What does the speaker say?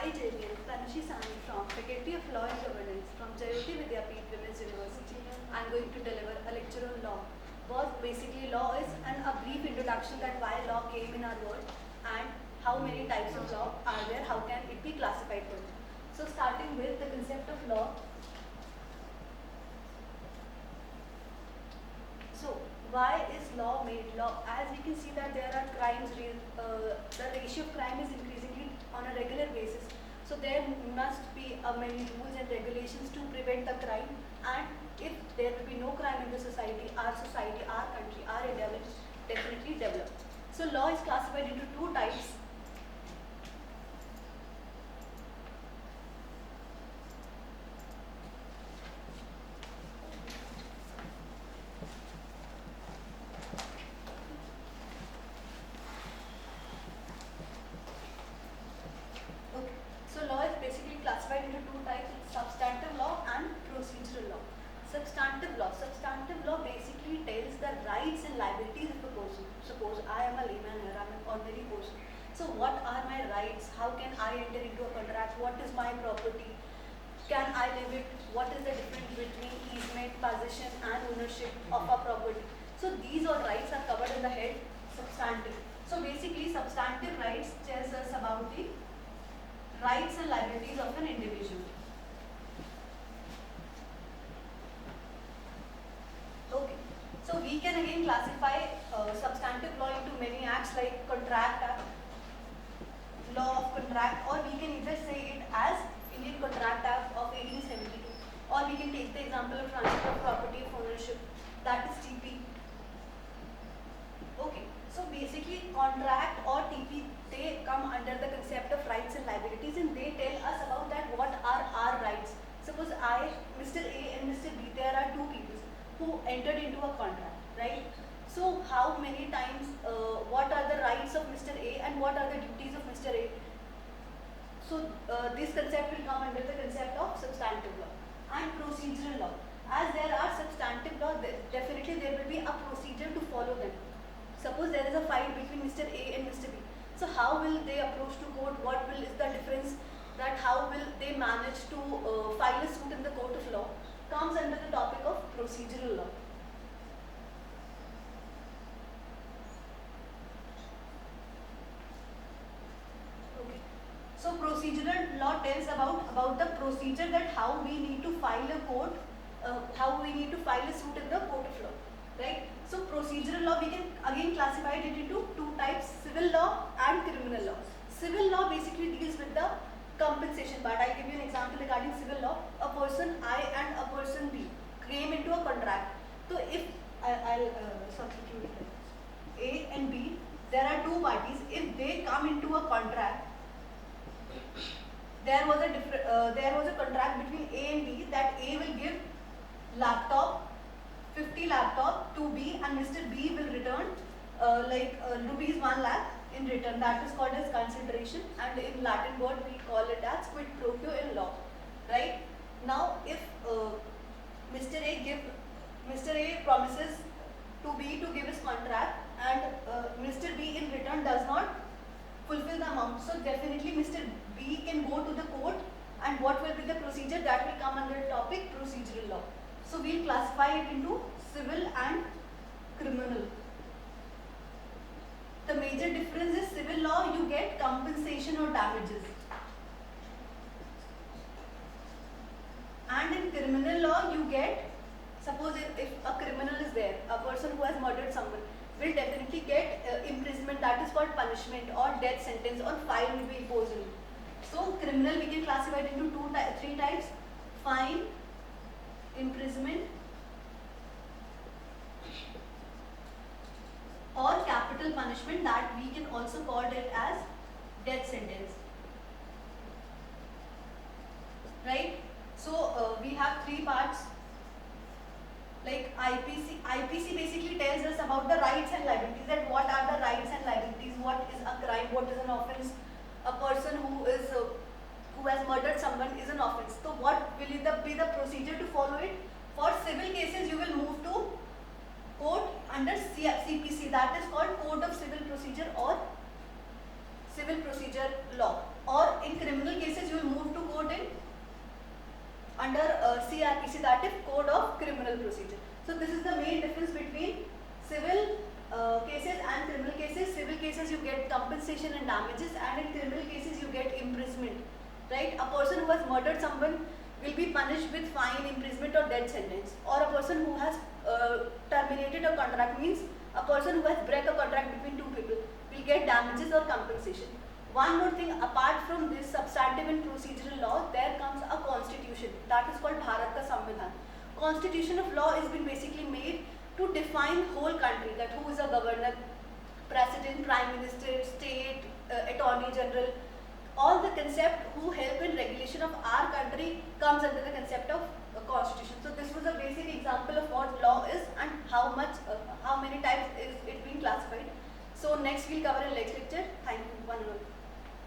I, JBL, Tanushi Sani from Faculty of Law and Governance from Jayoti Vidyapeeth Women's University. I am going to deliver a lecture on law. What basically law is, and a brief introduction that why law came in our world and how many types of law are there, how can it be classified further. So starting with the concept of law. So why is law made law? As we can see that there are crimes, the ratio of crime is increasingly on a regular basis. So there must be many rules and regulations to prevent the crime, and if there will be no crime in the society, our country, our India will definitely develop. So law is classified into two types. Classified into two types: substantive law and procedural law. Substantive law basically tells the rights and liabilities of a person. Suppose I am a layman here, I am an ordinary person. So what are my rights? How can I enter into a contract? What is my property? Can I live it? What is the difference between easement, possession and ownership of a property? So these all rights are covered in the head substantive. So basically substantive rights tells us about the rights and liabilities of an individual. Okay, so we can again classify substantive law into many acts like Contract Act, Law of Contract, or we can either say it as Indian Contract Act of 1872, or we can take the example of transfer of property of ownership, that is TP. Okay, so basically contract or TP, they come under the concept of rights and liabilities, and they tell us about that what are our rights. Suppose I, Mr. A and Mr. B, there are two people who entered into a contract, right? So how many times, what are the rights of Mr. A and what are the duties of Mr. A? So this concept will come under the concept of substantive law. And procedural law. As there are substantive law, definitely there will be a procedure to follow them. Suppose there is a fight between Mr. A and Mr. B. So how will they approach to court? What will is the difference? That how will they manage to file a suit in the court of law? Comes under the topic of procedural law. Okay. So procedural law tells about the procedure, that how we need to file a court, how we need to file a suit in the court of law, right? So procedural law, we can again classify it into two types: civil law and criminal law. Civil law basically deals with the compensation part. I'll give you an example regarding civil law. A person I and a person B came into a contract. So if I'll substitute it, A and B, there are two parties. If they come into a contract, there was a contract between A and B that A will give laptop, 50 laptop to B, and Mr. B will return rupees 1 lakh in return. That is called as consideration, and in Latin word we call it as quid pro quo in law, right? Now if Mr. A promises to B to give his contract, and Mr. B in return does not fulfill the amount, so definitely Mr. B can go to the court, and what will be the procedure? That will come under the topic procedural law. So we'll classify it into civil and criminal. The major difference is civil law, you get compensation or damages. And in criminal law, you get, suppose if a criminal is there, a person who has murdered someone, will definitely get imprisonment, that is called punishment, or death sentence, or fine will be imposed on you. So criminal we can classify it into three types: fine, imprisonment, or capital punishment, that we can also call it as death sentence, right? So we have three parts. Like IPC basically tells us about the rights and liabilities, that what are the rights and liabilities, what is a crime, what is an offense. A person who has murdered someone is an offense. So what will be the procedure to follow it? For civil cases, you will move to court under CPC, that is called Code of Civil Procedure or Civil Procedure Law. Or in criminal cases, and damages, and in criminal cases you get imprisonment, right? A person who has murdered someone will be punished with fine, imprisonment or death sentence, or a person who has terminated a contract, means a person who has break a contract between two people will get damages or compensation. One more thing, apart from this substantive and procedural law, there comes a constitution that is called Bharat Ka Samvidhan. Constitution of law has been basically made to define whole country, that who is a governor, president, prime minister, state, attorney general. All the concept who help in regulation of our country comes under the concept of constitution. So this was a basic example of what law is and how many types is it being classified. So next we'll cover in next lecture.